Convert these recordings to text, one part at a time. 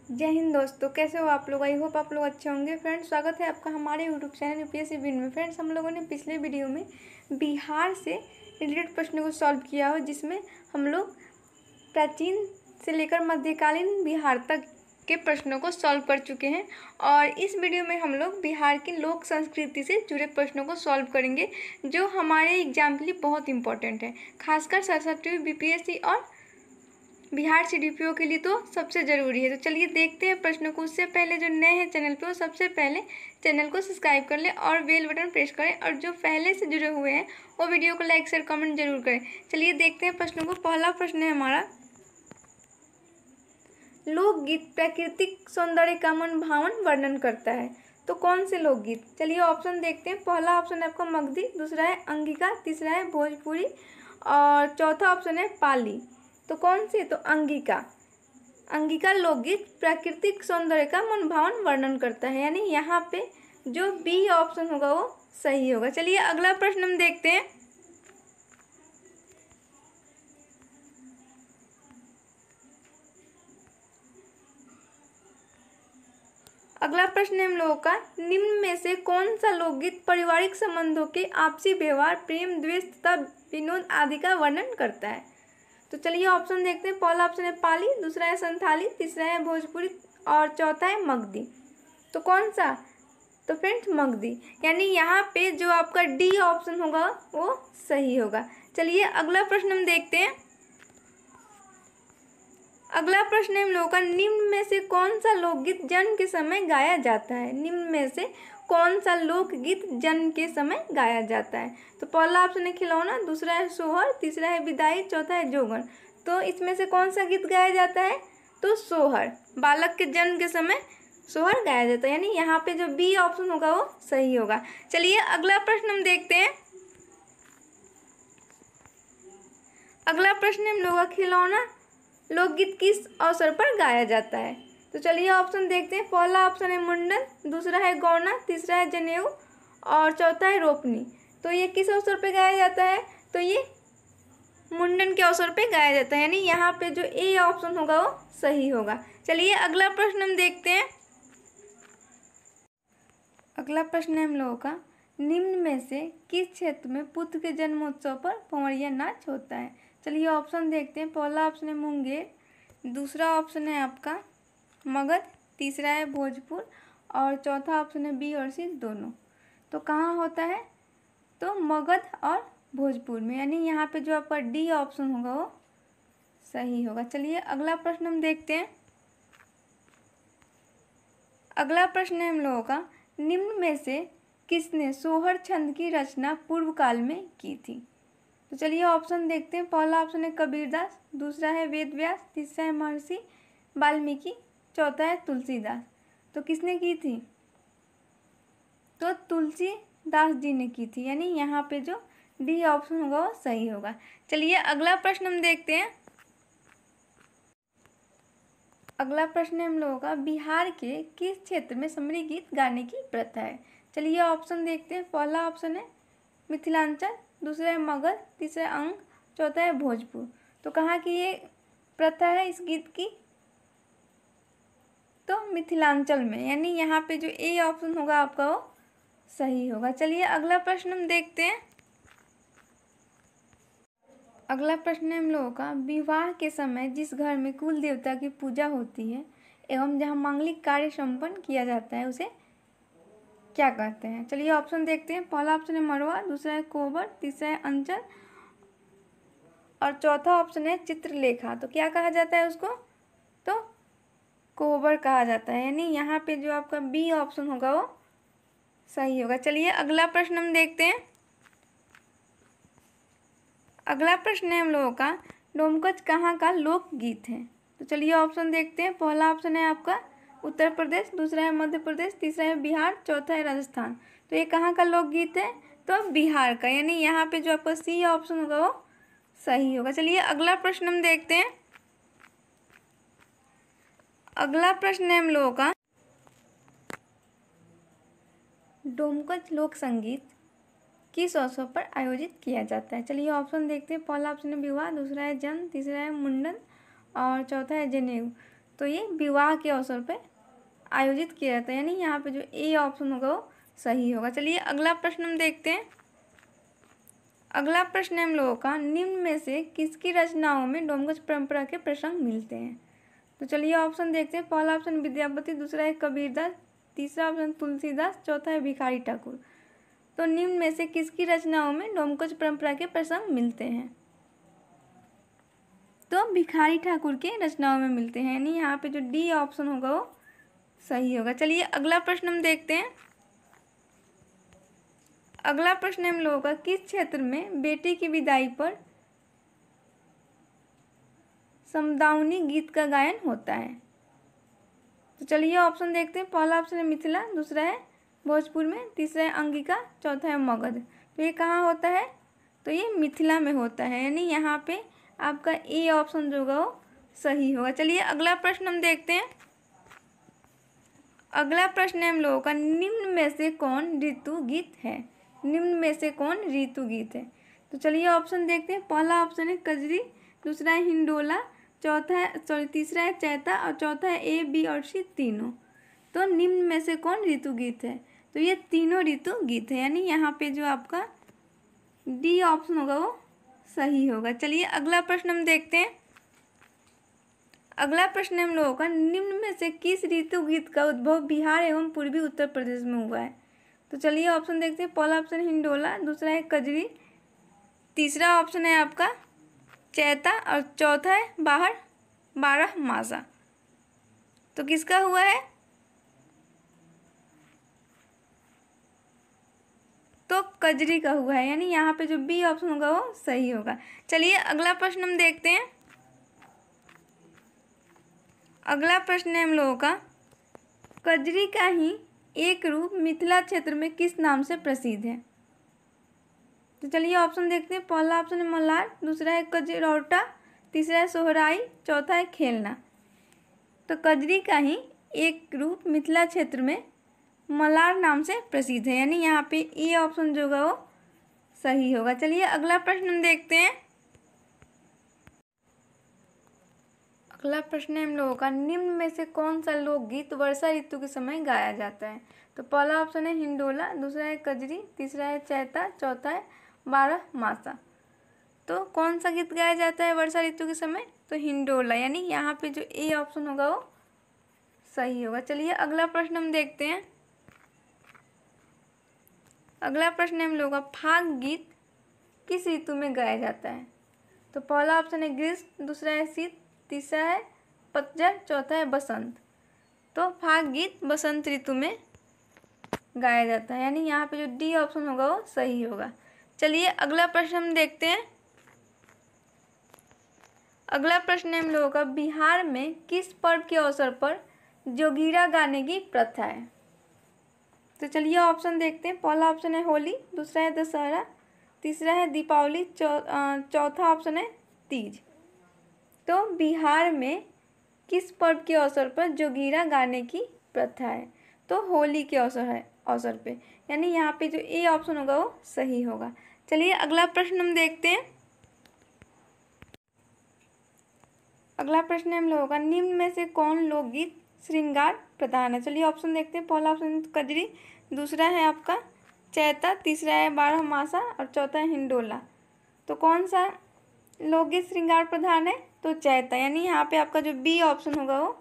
जय हिंद दोस्तों, कैसे हो आप लोग। आई होप आप लोग अच्छे होंगे। फ्रेंड्स, स्वागत है आपका हमारे यूट्यूब चैनल यूपीएससी विन में। फ्रेंड्स, हम लोगों ने पिछले वीडियो में बिहार से रिलेटेड प्रश्नों को सॉल्व किया हो, जिसमें हम लोग प्राचीन से लेकर मध्यकालीन बिहार तक के प्रश्नों को सॉल्व कर चुके हैं। और इस वीडियो में हम लोग बिहार की लोक संस्कृति से जुड़े प्रश्नों को सॉल्व करेंगे, जो हमारे एग्जाम के लिए बहुत इंपॉर्टेंट है, खासकर सरस्वती बीपीएससी और बिहार सीडीपीओ के लिए तो सबसे ज़रूरी है। तो चलिए देखते हैं प्रश्नों को। उससे पहले जो नए हैं चैनल पे, वो सबसे पहले चैनल को सब्सक्राइब कर लें और बेल बटन प्रेस करें, और जो पहले से जुड़े हुए हैं वो वीडियो को लाइक शेयर कमेंट जरूर करें। चलिए देखते हैं प्रश्नों को। पहला प्रश्न है हमारा, लोकगीत प्राकृतिक सौंदर्य का मन भावन वर्णन करता है, तो कौन से लोकगीत। चलिए ऑप्शन देखते हैं। पहला ऑप्शन है आपका मगधी, दूसरा है अंगिका, तीसरा है भोजपुरी और चौथा ऑप्शन है पाली। तो कौन से, तो अंगिका। अंगिका लोकगीत प्राकृतिक सौंदर्य का मन भावन वर्णन करता है, यानी यहाँ पे जो बी ऑप्शन होगा वो सही होगा। चलिए अगला प्रश्न हम देखते हैं। अगला प्रश्न है हम लोगों का, निम्न में से कौन सा लोकगीत पारिवारिक संबंधों के आपसी व्यवहार, प्रेम, द्वेष तथा विनोद आदि का वर्णन करता है। तो चलिए ऑप्शन देखते हैं। पहला ऑप्शन है पाली, दूसरा है संथाली, तीसरा है भोजपुरी और चौथा है मगधी। तो कौन सा, तो फ्रेंड्स मगधी, यानी यहाँ पे जो आपका डी ऑप्शन होगा वो सही होगा। चलिए अगला प्रश्न हम देखते हैं। अगला प्रश्न है हम लोगों का, निम्न में से कौन सा लोकगीत जन्म के समय गाया जाता है। निम्न में से कौन सा लोकगीत जन्म के समय गाया जाता है। तो पहला ऑप्शन है खिलौना, दूसरा है सोहर, तीसरा है विदाई, चौथा है जोगन। तो इसमें से कौन सा गीत गाया जाता है, तो सोहर। बालक के जन्म के समय सोहर गाया जाता है, यानी यहाँ पे जो बी ऑप्शन होगा वो सही होगा। चलिए अगला प्रश्न हम देखते हैं। अगला प्रश्न है हम लोगों का, खिलौना लोकगीत किस अवसर पर गाया जाता है। तो चलिए ऑप्शन देखते हैं। पहला ऑप्शन है मुंडन, दूसरा है गौना, तीसरा है जनेऊ और चौथा है रोपनी। तो ये किस अवसर पे गाया जाता है, तो ये मुंडन के अवसर पे गाया जाता है, यानी यहाँ पे जो ए ऑप्शन होगा वो सही होगा। चलिए अगला प्रश्न हम देखते हैं। अगला प्रश्न है हम लोगों का, निम्न में से किस क्षेत्र में पुत्र के जन्मोत्सव पर पवरिया नाच होता है। चलिए ऑप्शन देखते हैं। पहला ऑप्शन है मुंगेर, दूसरा ऑप्शन है आपका मगध, तीसरा है भोजपुर और चौथा ऑप्शन है बी और सी दोनों। तो कहाँ होता है, तो मगध और भोजपुर में, यानी यहाँ पे जो आपका डी ऑप्शन होगा वो सही होगा। चलिए अगला प्रश्न हम देखते हैं। अगला प्रश्न है हम लोगों का, निम्न में से किसने सोहर छंद की रचना पूर्व काल में की थी। तो चलिए ऑप्शन देखते हैं। पहला ऑप्शन है कबीरदास, दूसरा है वेद व्यास, तीसरा है महर्षि वाल्मीकि, चौथा है तुलसीदास। तो किसने की थी, तो तुलसीदास जी ने की थी, यानी यहाँ पे जो डी ऑप्शन होगा वो सही होगा। चलिए अगला प्रश्न हम देखते हैं। अगला प्रश्न है हम लोगों का, बिहार के किस क्षेत्र में समरी गीत गाने की प्रथा है। चलिए ऑप्शन देखते हैं। पहला ऑप्शन है मिथिलांचल, दूसरा है मगध, तीसरा है अंग, चौथा है भोजपुर। तो कहाँ की ये प्रथा है इस गीत की, तो मिथिलांचल में, यानी यहाँ पे जो ए ऑप्शन होगा आपका वो सही होगा। चलिए अगला प्रश्न हम देखते हैं। अगला प्रश्न है हम लोगों का, विवाह के समय जिस घर में कुल देवता की पूजा होती है एवं जहाँ मांगलिक कार्य संपन्न किया जाता है, उसे क्या कहते हैं। चलिए ऑप्शन देखते हैं। पहला ऑप्शन है मरवा, दूसरा है कोबर, तीसरा है अंचल और चौथा ऑप्शन है चित्रलेखा। तो क्या कहा जाता है उसको, तो कोबर कहा जाता है, यानी यहाँ पे जो आपका बी ऑप्शन होगा वो सही होगा। चलिए अगला प्रश्न हम देखते हैं। अगला प्रश्न है हम लोगों का, डोमकच कहाँ का लोकगीत है। तो चलिए ऑप्शन देखते हैं। पहला ऑप्शन है आपका उत्तर प्रदेश, दूसरा है मध्य प्रदेश, तीसरा है बिहार, चौथा है राजस्थान। तो ये कहाँ का लोकगीत है, तो बिहार का, यानी यहाँ पे जो आपका सी ऑप्शन होगा वो सही होगा। चलिए अगला प्रश्न हम देखते हैं। अगला प्रश्न है हम लोगों का, डोमकच लोक संगीत किस अवसर पर आयोजित किया जाता है। चलिए ऑप्शन देखते हैं। पहला ऑप्शन है विवाह, दूसरा है जन्म, तीसरा है मुंडन और चौथा है जनेऊ। तो ये विवाह के अवसर पे आयोजित किया जाता है, यानी यहाँ पे जो ए ऑप्शन होगा वो सही होगा। चलिए अगला प्रश्न हम देखते हैं। अगला प्रश्न है हम लोगों का, निम्न में से किसकी रचनाओं में डोमकच परंपरा के प्रसंग मिलते हैं? तो चलिए ऑप्शन देखते हैं। पहला ऑप्शन विद्यापति, दूसरा है कबीरदास, तीसरा ऑप्शन तुलसीदास, चौथा है भिखारी ठाकुर। तो निम्न में से किसकी रचनाओं में डोमकच परंपरा के प्रसंग मिलते हैं? तो भिखारी ठाकुर के रचनाओं में मिलते हैं, यानी यहाँ पे जो डी ऑप्शन होगा वो सही होगा। चलिए अगला प्रश्न हम देखते हैं। अगला प्रश्न हम लोगों का, किस क्षेत्र में बेटी की विदाई पर समदाउनी गीत का गायन होता है? तो चलिए ऑप्शन देखते हैं। पहला ऑप्शन है मिथिला, दूसरा है भोजपुर में, तीसरा है अंगिका, चौथा है मगध। तो ये कहाँ होता है? तो ये मिथिला में होता है, यानी यहाँ पे आपका ए ऑप्शन जो होगा वो सही होगा। चलिए अगला प्रश्न हम देखते हैं। अगला प्रश्न है हम लोगों का, निम्न में से कौन ऋतु गीत है? निम्न में से कौन ऋतु गीत है? तो चलिए ऑप्शन देखते हैं। पहला ऑप्शन है कजरी, दूसरा है हिंडोला, तीसरा है चैता और चौथा है ए, बी और सी तीनों। तो निम्न में से कौन ऋतु गीत है? तो ये तीनों ऋतु गीत है, यानी यहाँ पे जो आपका डी ऑप्शन होगा वो सही होगा। चलिए अगला प्रश्न हम देखते हैं। अगला प्रश्न हम लोगों का, निम्न में से किस ऋतु गीत का उद्भव बिहार एवं पूर्वी उत्तर प्रदेश में हुआ है? तो चलिए ऑप्शन देखते हैं। पहला ऑप्शन हिंडोला, दूसरा है कजरी, तीसरा ऑप्शन है आपका चैता और चौथा है बारह मासा। तो किसका हुआ है? तो कजरी का हुआ है, यानी यहाँ पे जो बी ऑप्शन होगा वो सही होगा। चलिए अगला प्रश्न हम देखते हैं। अगला प्रश्न है हम लोगों का, कजरी का ही एक रूप मिथिला क्षेत्र में किस नाम से प्रसिद्ध है? तो चलिए ऑप्शन देखते हैं। पहला ऑप्शन है मल्हार, दूसरा है कजरौटा, तीसरा है सोहराई, चौथा है खेलना। तो कजरी का ही एक रूप मिथिला क्षेत्र में मल्हार नाम से प्रसिद्ध है, यानी यहाँ पे ए ऑप्शन जो होगा वो सही होगा। चलिए अगला प्रश्न हम देखते हैं। अगला प्रश्न है हम लोगों का, निम्न में से कौन सा लोकगीत वर्षा ऋतु के समय गाया जाता है? तो पहला ऑप्शन है हिंडोला, दूसरा है कजरी, तीसरा है चैता, चौथा है बारह मासा। तो कौन सा गीत गाया जाता है वर्षा ऋतु के समय? तो हिंडोला, यानी यहाँ पे जो ए ऑप्शन होगा वो सही होगा। चलिए अगला प्रश्न हम देखते हैं। अगला प्रश्न है हम लोगों का, फाग गीत किस ऋतु में गाया जाता है? तो पहला ऑप्शन है ग्रीष्म, दूसरा है शीत, तीसरा है पतझड़, चौथा है बसंत। तो फाग गीत बसंत ऋतु में गाया जाता है, यानी यहाँ पे जो डी ऑप्शन होगा वो सही होगा। चलिए अगला प्रश्न हम देखते हैं। अगला प्रश्न है हम लोगों का, बिहार में किस पर्व के अवसर पर जोगीरा गाने की प्रथा है? तो चलिए ऑप्शन देखते हैं। पहला ऑप्शन है होली, दूसरा है दशहरा, तीसरा है दीपावली, चौथा ऑप्शन है तीज। तो बिहार में किस पर्व के अवसर पर जोगीरा गाने की प्रथा है? तो होली के अवसर पे, यानी यहाँ पे जो ए ऑप्शन होगा वो सही होगा। चलिए अगला प्रश्न हम देखते हैं। अगला प्रश्न है हम लोगों का, निम्न में से कौन लोकगीत श्रृंगार प्रधान है? चलिए ऑप्शन देखते हैं। पहला ऑप्शन कजरी, दूसरा है आपका चैता, तीसरा है बारह मासा और चौथा है हिंडोला। तो कौन सा लोकगीत श्रृंगार प्रधान है? तो चैता, यानी यहाँ पे आपका जो बी ऑप्शन होगा वो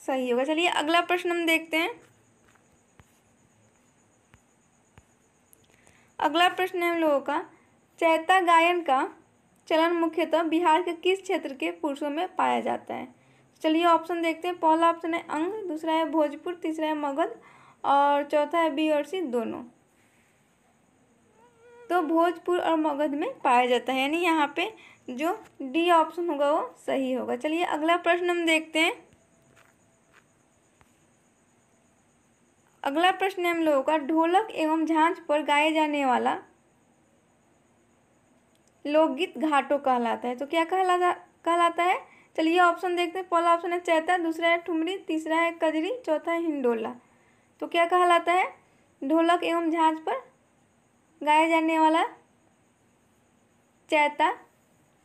सही होगा। चलिए अगला प्रश्न हम देखते हैं। अगला प्रश्न है हम लोगों का, चैता गायन का चलन मुख्यतः बिहार के किस क्षेत्र के पुरुषों में पाया जाता है? चलिए ऑप्शन देखते हैं। पहला ऑप्शन है अंग, दूसरा है भोजपुर, तीसरा है मगध और चौथा है बी और सी दोनों। तो भोजपुर और मगध में पाया जाता है, यानी यहाँ पे जो डी ऑप्शन होगा वो सही होगा। चलिए अगला प्रश्न हम देखते हैं। अगला प्रश्न है हम लोगों का, ढोलक एवं झांझ पर गाए जाने वाला लोकगीत घाटों कहलाता है। तो क्या कहलाता है? चलिए ऑप्शन देखते हैं। पहला ऑप्शन है चैता, दूसरा है ठुमरी, तीसरा है कजरी, चौथा है हिंडोला। तो क्या कहलाता है? ढोलक एवं झांझ पर गाया जाने वाला चैता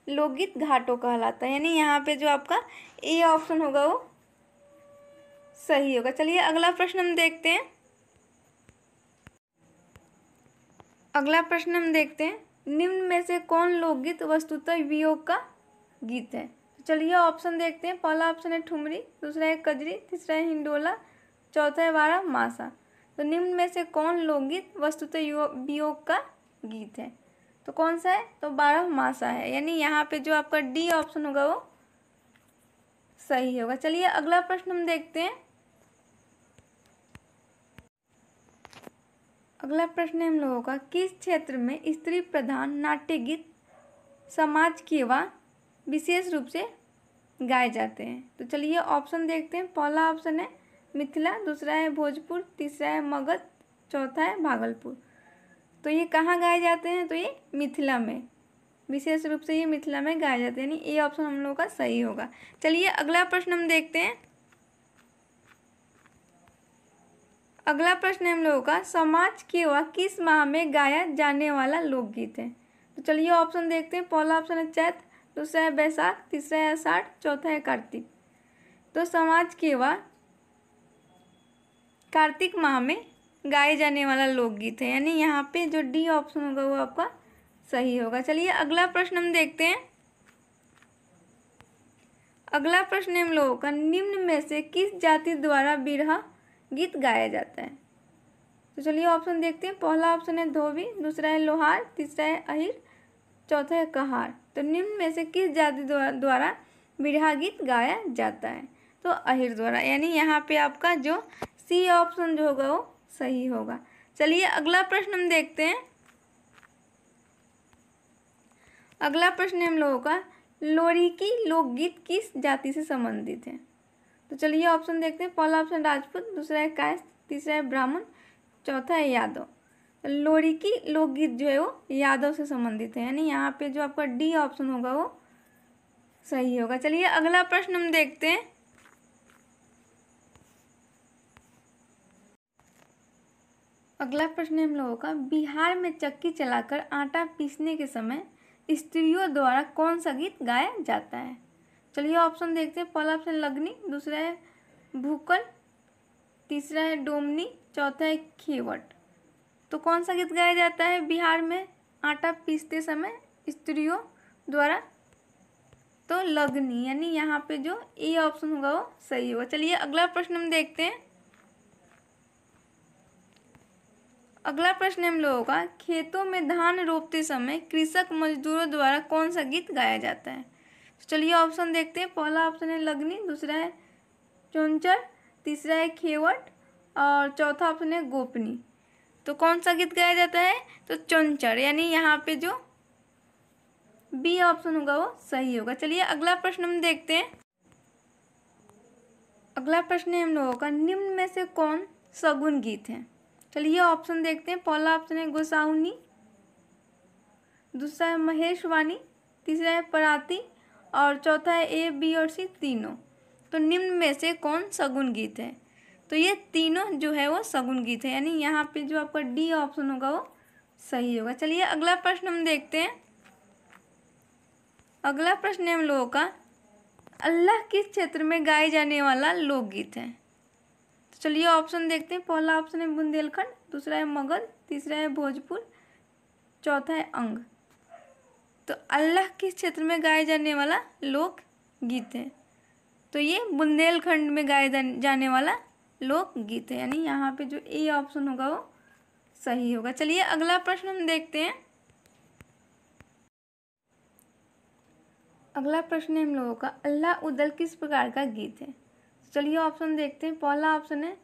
लोकगीत घाटों कहलाता है। यानी यहाँ पे जो आपका ए ऑप्शन होगा वो सही होगा। चलिए अगला प्रश्न हम देखते हैं। अगला प्रश्न हम देखते हैं, निम्न में से कौन लोकगीत वस्तुतः वियोग का गीत है। तो चलिए ऑप्शन देखते हैं। पहला ऑप्शन है ठुमरी, दूसरा है कजरी, तीसरा है हिंडोला, चौथा है बारह मासा। तो निम्न में से कौन लोकगीत वस्तुतः वियोग का गीत है। तो कौन सा है, तो बारह मासा है। यानी यहाँ पे जो आपका डी ऑप्शन होगा वो सही होगा। चलिए अगला प्रश्न हम देखते हैं। अगला प्रश्न है हम लोगों का, किस क्षेत्र में स्त्री प्रधान नाट्य गीत समाज की व विशेष रूप से गाए जाते हैं। तो चलिए ऑप्शन देखते हैं। पहला ऑप्शन है मिथिला, दूसरा है भोजपुर, तीसरा है मगध, चौथा है भागलपुर। तो ये कहाँ गाए जाते हैं, तो ये मिथिला में, विशेष रूप से ये मिथिला में गाए जाते हैं। यानी ए ऑप्शन हम लोगों का सही होगा। चलिए अगला प्रश्न हम देखते हैं। अगला प्रश्न है हम लोगों का, समाज की व किस माह में गाया जाने वाला लोकगीत है। तो चलिए ऑप्शन देखते हैं। पहला ऑप्शन है चैत, दूसरा है बैसाख, तीसरा है आषाढ़, चौथा है कार्तिक। तो समाज की व कार्तिक माह में गाए जाने वाला लोकगीत है। यानी यहाँ पे जो डी ऑप्शन होगा वो आपका सही होगा। चलिए अगला प्रश्न हम देखते हैं। अगला प्रश्न हम लोगों का, निम्न में से किस जाति द्वारा बिरहा गीत गाया जाता है। तो चलिए ऑप्शन देखते हैं। पहला ऑप्शन है धोबी, दूसरा है लोहार, तीसरा है अहिर, चौथा है कहार। तो निम्न में से किस जाति द्वारा बिरहा गीत गाया जाता है, तो अहिर द्वारा। यानी यहाँ पे आपका जो सी ऑप्शन जो होगा वो सही होगा। चलिए अगला प्रश्न हम देखते हैं। अगला प्रश्न है हम लोगों का, लोरीकी लोकगीत किस जाति से संबंधित है। तो चलिए ऑप्शन देखते हैं। पहला ऑप्शन राजपूत, दूसरा है कायस्थ, तीसरा है ब्राह्मण, चौथा है यादव। लोरीकी लोकगीत जो है वो यादव से संबंधित है। यानी यहाँ पे जो आपका डी ऑप्शन होगा वो सही होगा। चलिए अगला प्रश्न हम देखते हैं। अगला प्रश्न है हम लोगों का, बिहार में चक्की चलाकर आटा पीसने के समय स्त्रियों द्वारा कौन सा गीत गाया जाता है। चलिए ऑप्शन देखते हैं। पहला ऑप्शन लगनी, दूसरा है भूकल, तीसरा है डोमनी, चौथा है खेवट। तो कौन सा गीत गाया जाता है बिहार में आटा पीसते समय स्त्रियों द्वारा, तो लगनी। यानी यहाँ पे जो ए ऑप्शन होगा वो सही होगा। चलिए अगला प्रश्न हम देखते हैं। अगला प्रश्न हम लोगों का, खेतों में धान रोपते समय कृषक मजदूरों द्वारा कौन सा गीत गाया जाता है। तो चलिए ऑप्शन देखते हैं। पहला ऑप्शन है लगनी, दूसरा है चौंचर, तीसरा है खेवट और चौथा ऑप्शन है गोपनी। तो कौन सा गीत गाया जाता है, तो चौंचर। यानी यहाँ पे जो बी ऑप्शन होगा वो सही होगा। चलिए अगला प्रश्न हम देखते हैं। अगला प्रश्न है हम लोगों का, निम्न में से कौन सगुन गीत है। चलिए ऑप्शन देखते हैं। पहला ऑप्शन है गोसाउनी, दूसरा है महेशवाणी, तीसरा है पराती और चौथा है ए बी और सी तीनों। तो निम्न में से कौन सगुन गीत है, तो ये तीनों जो है वो सगुन गीत है। यानी यहाँ पे जो आपका डी ऑप्शन होगा वो सही होगा। चलिए अगला प्रश्न हम देखते हैं। अगला प्रश्न है हम लोगों का, अल्लाह किस क्षेत्र में गाए जाने वाला लोकगीत है। तो चलिए ऑप्शन देखते हैं। पहला ऑप्शन है बुंदेलखंड, दूसरा है मगध, तीसरा है भोजपुर, चौथा है अंग। तो अल्लाह किस क्षेत्र में गाए जाने वाला लोक गीत है, तो ये बुंदेलखंड में गाए जाने वाला लोक गीत है। यानी यहाँ पे जो ए ऑप्शन होगा वो सही होगा। चलिए अगला प्रश्न हम देखते हैं। अगला प्रश्न है हम लोगों का, अल्लाह उदल किस प्रकार का गीत है। चलिए ऑप्शन देखते हैं। पहला ऑप्शन है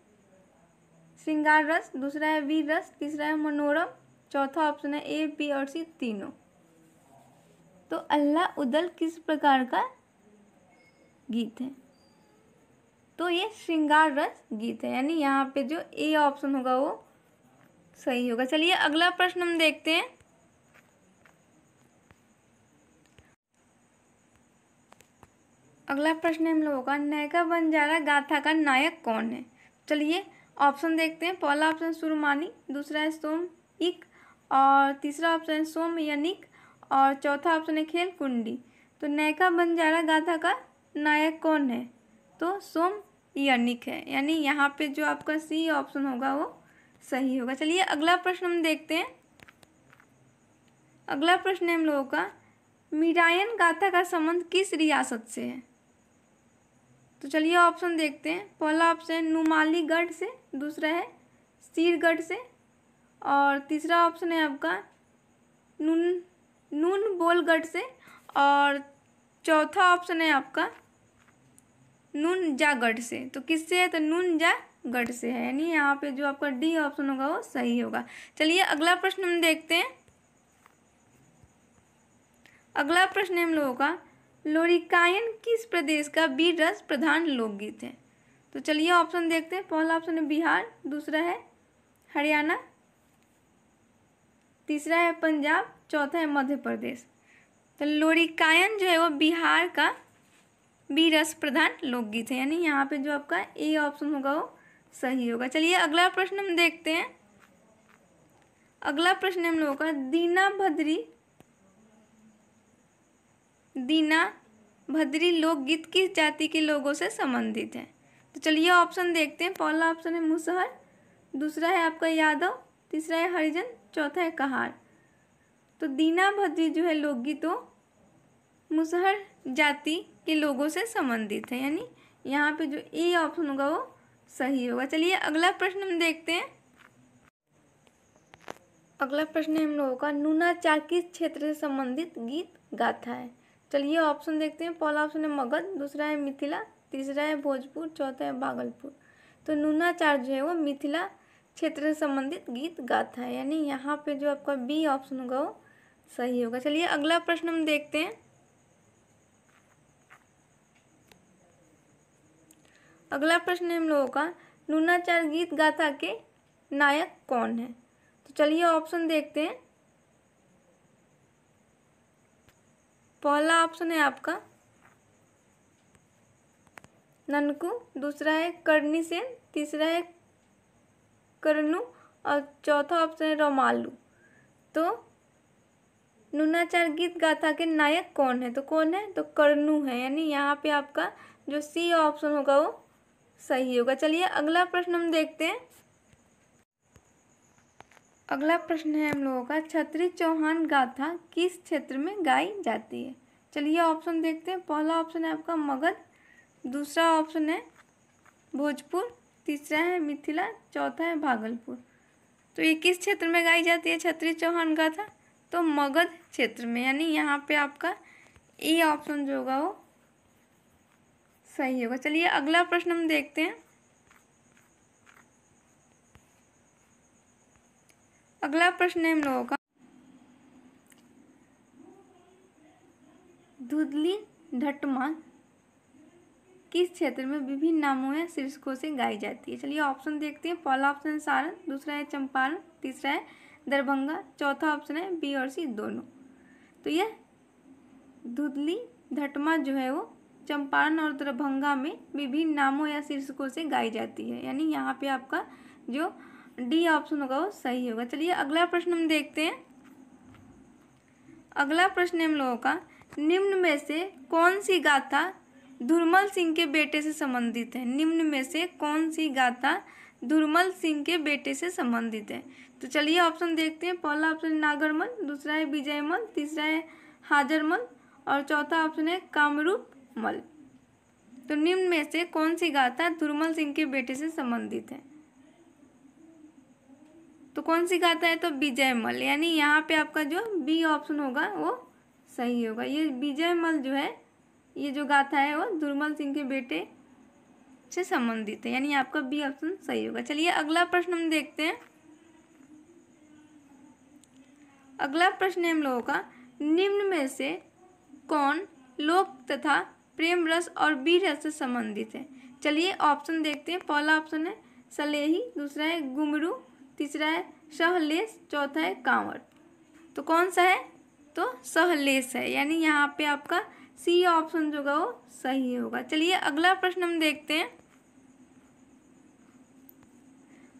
श्रृंगार रस, दूसरा है वीर रस, तीसरा है मनोरम, चौथा ऑप्शन है ए बी और सी तीनों। तो अल्लाह उदल किस प्रकार का गीत है, तो ये श्रृंगार रस गीत है। यानी यहाँ पे जो ए ऑप्शन होगा वो सही होगा। चलिए अगला प्रश्न हम देखते हैं। अगला प्रश्न है हम लोगों का, नैका बंजारा गाथा का नायक कौन है। चलिए ऑप्शन देखते हैं। पहला ऑप्शन सुरमानी, दूसरा है सोम इक और तीसरा ऑप्शन है सोम यनिक और चौथा ऑप्शन है खेल कुंडी। तो नैका बंजारा गाथा का नायक कौन है? तो सोमयानिक है, यानी यहाँ पे जो आपका सी ऑप्शन होगा वो सही होगा। चलिए अगला प्रश्न हम देखते हैं। अगला प्रश्न है हम लोगों का, मीरायन गाथा का संबंध किस रियासत से है? तो चलिए ऑप्शन देखते हैं। पहला ऑप्शन है नुमालीगढ़ से, दूसरा है सीरगढ़ से, और तीसरा ऑप्शन है आपका नूनबोलगढ़ से, और चौथा ऑप्शन है आपका नूनजागढ़ से। तो किससे है? तो नूनजागढ़ से है, यानी यहाँ पे जो आपका डी ऑप्शन होगा वो सही होगा। चलिए अगला प्रश्न हम देखते हैं। अगला प्रश्न है हम लोगों का, लोरिकायन किस प्रदेश का वीर रस प्रधान लोकगीत है? तो चलिए ऑप्शन देखते हैं। पहला ऑप्शन है बिहार, दूसरा है हरियाणा, तीसरा है पंजाब, चौथा है मध्य प्रदेश। तो लोरिकायन जो है वो बिहार का वीर रस प्रधान लोकगीत है, यानी यहाँ पे जो आपका ए ऑप्शन होगा वो सही होगा। चलिए अगला प्रश्न हम देखते हैं। अगला प्रश्न है हम लोगों का, दीना भद्री लोकगीत किस जाति के लोगों से संबंधित है? तो चलिए ऑप्शन देखते हैं। पहला ऑप्शन है मुसहर, दूसरा है आपका यादव, तीसरा है हरिजन, चौथा है कहार। तो दीना भद्री जो है लोकगीत वो मुसहर जाति के लोगों से संबंधित है, यानी यहाँ पे जो ए ऑप्शन होगा वो सही होगा। चलिए अगला प्रश्न हम देखते हैं। अगला प्रश्न है हम लोगों का, नूनाचार किस क्षेत्र से संबंधित गीत गाथा है? चलिए ऑप्शन देखते हैं। पहला ऑप्शन है मगध, दूसरा है मिथिला, तीसरा है भोजपुर, चौथा है भागलपुर। तो नूनाचार जो है वो मिथिला क्षेत्र से संबंधित गीत गाथा है, यानी यहाँ पे जो आपका बी ऑप्शन होगा वो सही होगा। चलिए अगला प्रश्न हम देखते हैं। अगला प्रश्न है हम लोगों का, नूनाचार गीत गाथा के नायक कौन है? तो चलिए ऑप्शन देखते हैं। पहला ऑप्शन है आपका ननकू, दूसरा है करनी सेन, तीसरा है करनू, और चौथा ऑप्शन है रोमालू। तो नूनाचार गीत गाथा के नायक कौन है? तो कौन है? तो करनू है, यानी यहाँ पे आपका जो सी ऑप्शन होगा वो सही होगा। चलिए अगला प्रश्न हम देखते हैं। अगला प्रश्न है हम लोगों का, छतरी चौहान गाथा किस क्षेत्र में गाई जाती है? चलिए ऑप्शन देखते हैं। पहला ऑप्शन है आपका मगध, दूसरा ऑप्शन है भोजपुर, तीसरा है मिथिला, चौथा है भागलपुर। तो ये किस क्षेत्र में गाई जाती है छतरी चौहान गाथा? तो मगध क्षेत्र में, यानी यहाँ पे आपका ए ऑप्शन जो होगा वो सही होगा। चलिए अगला प्रश्न हम देखते हैं। अगला प्रश्न है हम लोगों का, धुंधली ढटमा किस क्षेत्र में विभिन्न नामों या शीर्षकों से गाई जाती है? चलिए ऑप्शन देखते हैं। पहला ऑप्शन है सारण, दूसरा है चंपारण, तीसरा है दरभंगा, चौथा ऑप्शन है बी और सी दोनों। तो यह धुंधली ढटमा जो है वो चंपारण और दरभंगा में विभिन्न नामों या शीर्षकों से गाई जाती है, यानी यहाँ पे आपका जो डी ऑप्शन होगा वो सही होगा। चलिए अगला प्रश्न हम देखते हैं। अगला प्रश्न है हम लोगों का, निम्न में से कौन सी गाथा धुरमल सिंह के बेटे से संबंधित है? निम्न में से कौन सी गाथा धुरमल सिंह के बेटे से संबंधित है? तो चलिए ऑप्शन देखते हैं। पहला ऑप्शन है नागरमल, दूसरा है विजयमल, तीसरा है हाजरमल, और चौथा ऑप्शन है कामरूप मल। तो निम्न में से कौन सी गाथा धुरमल सिंह के बेटे से संबंधित है? तो कौन सी गाथा है? तो विजयमल, यानी यहाँ पे आपका जो बी ऑप्शन होगा वो सही होगा। ये विजयमल जो है, ये जो गाथा है वो धुरमल सिंह के बेटे से संबंधित है, यानी आपका बी ऑप्शन सही होगा। चलिए अगला प्रश्न हम देखते हैं। अगला प्रश्न है हम लोगों का, निम्न में से कौन लोक तथा प्रेम रस और वीर रस से संबंधित है? चलिए ऑप्शन देखते हैं। पहला ऑप्शन है सलेही, दूसरा है घुंघरू, तीसरा है सहलेस, चौथा है कांवर। तो कौन सा है? तो सहलेस है, यानी यहाँ पे आपका सी ऑप्शन जो होगा वो सही होगा। चलिए अगला प्रश्न हम देखते हैं।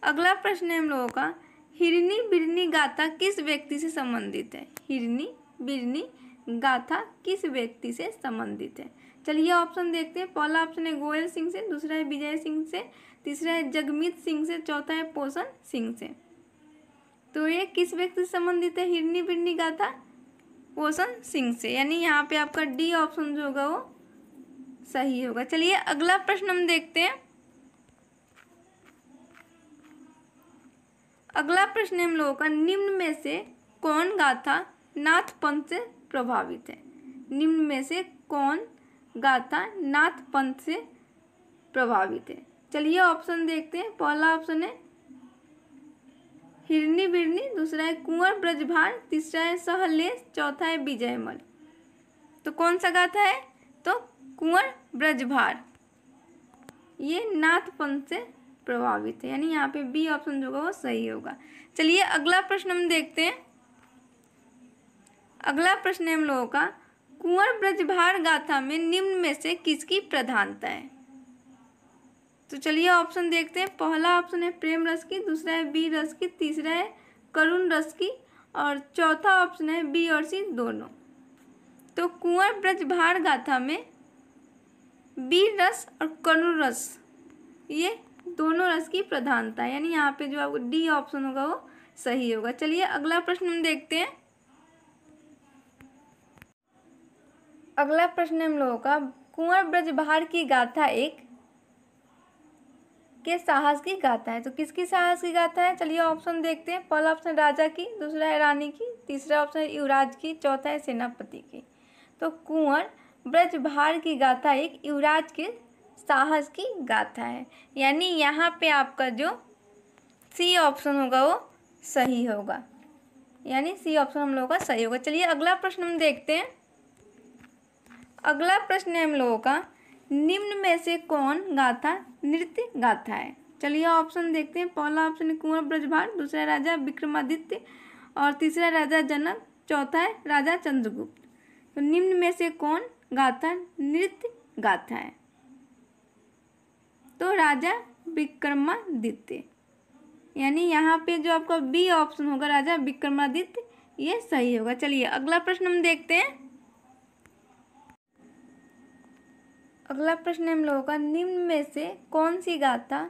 अगला प्रश्न है हम लोगों का, हिरनी बिरनी गाथा किस व्यक्ति से संबंधित है? हिरनी बिरनी गाथा किस व्यक्ति से संबंधित है? चलिए ऑप्शन देखते हैं। पहला ऑप्शन है गोयल सिंह से, दूसरा है विजय सिंह से, तीसरा है जगमीत सिंह से, चौथा है पोषण सिंह से। तो ये किस व्यक्ति से संबंधित है? हिरनी बिरनी गाथा पोषण सिंह से, यानी यहाँ पे आपका डी ऑप्शन जो होगा वो सही होगा। चलिए अगला प्रश्न हम देखते हैं। अगला प्रश्न हम लोगों का, निम्न में से कौन गाथा नाथ पंथ से प्रभावित है? निम्न में से कौन गाथा नाथ पंथ से प्रभावित है? चलिए ऑप्शन देखते हैं। पहला ऑप्शन है हिरनी बिरनी, दूसरा है कुंवर ब्रजभार, तीसरा है सहलेश, चौथा है विजयमल। तो कौन सा गाथा है? तो कुंवर ब्रजभार, ये नाथ पंथ से प्रभावित है, यानी यहाँ पे बी ऑप्शन जो होगा वो सही होगा। चलिए अगला प्रश्न हम देखते हैं। अगला प्रश्न है हम लोगों का, कुंवर ब्रजभार गाथा में निम्न में से किसकी प्रधानता है? तो चलिए ऑप्शन देखते हैं। पहला ऑप्शन है प्रेम रस की, दूसरा है वीर रस की, तीसरा है करुण रस की, और चौथा ऑप्शन है बी और सी दोनों। तो कुंवर ब्रजभार गाथा में वीर रस और करुण रस, ये दोनों रस की प्रधानता है, यानी यहाँ पे जो आपको डी ऑप्शन होगा वो सही होगा। चलिए अगला प्रश्न हम देखते हैं। अगला प्रश्न हम लोगों का, कुंवर ब्रजभार की गाथा एक के साहस की गाथा है। तो किसकी साहस की गाथा है? चलिए ऑप्शन देखते हैं। पहला ऑप्शन राजा की, दूसरा है रानी की, तीसरा ऑप्शन है युवराज की, चौथा है सेनापति की। तो कुंवर ब्रजभार की गाथा एक युवराज के साहस की गाथा है, यानी यहाँ पे आपका जो सी ऑप्शन होगा वो सही होगा, यानी सी ऑप्शन हम लोगों का सही होगा। चलिए अगला प्रश्न हम देखते हैं। अगला प्रश्न है हम लोगों का, निम्न में से कौन गाथा नृत्य गाथा है? चलिए ऑप्शन देखते हैं। पहला ऑप्शन है कुंवर ब्रजभार, दूसरा है राजा विक्रमादित्य, और तीसरा राजा जनक, चौथा है राजा चंद्रगुप्त। तो निम्न में से कौन गाथा नृत्य गाथा है? तो राजा विक्रमादित्य, यानी यहाँ पे जो आपका बी ऑप्शन होगा राजा विक्रमादित्य, ये सही होगा। चलिए अगला प्रश्न हम देखते हैं। अगला प्रश्न हम लोगों का, निम्न में से कौन सी गाथा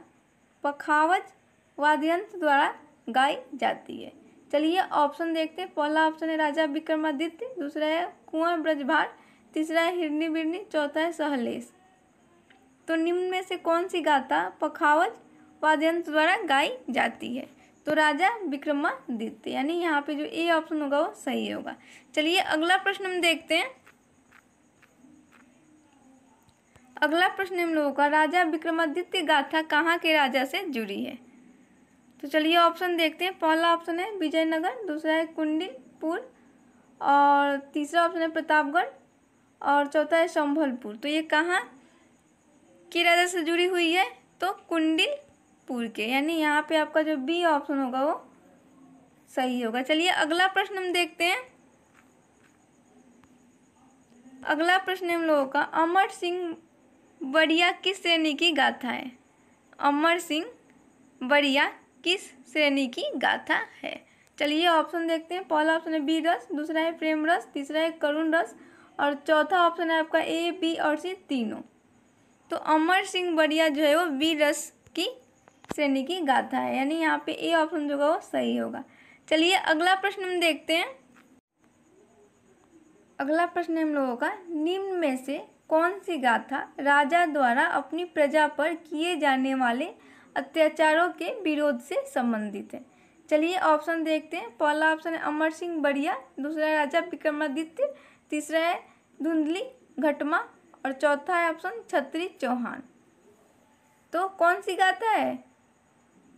पखावज वाद्ययंत्र द्वारा गाई जाती है? चलिए ऑप्शन देखते हैं। पहला ऑप्शन है राजा विक्रमादित्य, दूसरा है कुंवर ब्रजभार, तीसरा है हिरनी बिरनी, चौथा है सहलेश। तो निम्न में से कौन सी गाथा पखावज वाद्ययंत्र द्वारा गाई जाती है? तो राजा विक्रमादित्य, यानी यहाँ पे जो ए ऑप्शन होगा वो सही होगा। चलिए अगला प्रश्न हम देखते हैं। अगला प्रश्न हम लोगों का, राजा विक्रमादित्य गाथा कहाँ के राजा से जुड़ी है? तो चलिए ऑप्शन देखते हैं। पहला ऑप्शन है विजयनगर, दूसरा है कुंडिलपुर, और तीसरा ऑप्शन है प्रतापगढ़, और चौथा है संभलपुर। तो ये कहाँ के राजा से जुड़ी हुई है? तो कुंडिलपुर के, यानी यहाँ पे आपका जो बी ऑप्शन होगा वो सही होगा। चलिए अगला प्रश्न हम देखते हैं। अगला प्रश्न हम लोगों का, अमर सिंह बढ़िया किस श्रेणी की गाथा है? अमर सिंह बढ़िया किस श्रेणी की गाथा है? चलिए ऑप्शन देखते हैं। पहला ऑप्शन है वीर रस, दूसरा है प्रेम रस, तीसरा है करुण रस, और चौथा ऑप्शन है आपका ए बी और सी तीनों। तो अमर सिंह बढ़िया जो है वो वीर रस की श्रेणी की गाथा है, यानी यहाँ पे ए ऑप्शन जो होगा वो सही होगा। चलिए अगला प्रश्न हम देखते हैं। अगला प्रश्न हम लोगों का, निम्न में से कौन सी गाथा राजा द्वारा अपनी प्रजा पर किए जाने वाले अत्याचारों के विरोध से संबंधित है? चलिए ऑप्शन देखते हैं। पहला ऑप्शन है अमर सिंह बढ़िया, दूसरा है राजा विक्रमादित्य, तीसरा है धुंधली घटमा, और चौथा है ऑप्शन छत्री चौहान। तो कौन सी गाथा है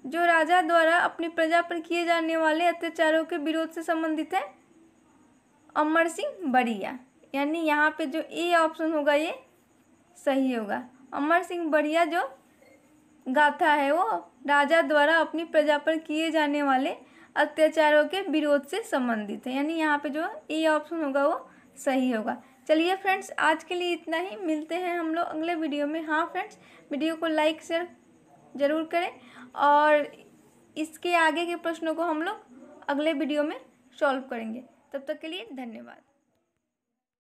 जो राजा द्वारा अपनी प्रजा पर किए जाने वाले अत्याचारों के विरोध से संबंधित है? अमर सिंह बढ़िया, यानी यहाँ पे जो ए ऑप्शन होगा ये सही होगा। अमर सिंह बढ़िया जो गाथा है वो राजा द्वारा अपनी प्रजा पर किए जाने वाले अत्याचारों के विरोध से संबंधित है, यानी यहाँ पे जो ए ऑप्शन होगा वो सही होगा। चलिए फ्रेंड्स, आज के लिए इतना ही, मिलते हैं हम लोग अगले वीडियो में। हाँ फ्रेंड्स, वीडियो को लाइक शेयर ज़रूर करें, और इसके आगे के प्रश्नों को हम लोग अगले वीडियो में सॉल्व करेंगे। तब तक के लिए धन्यवाद।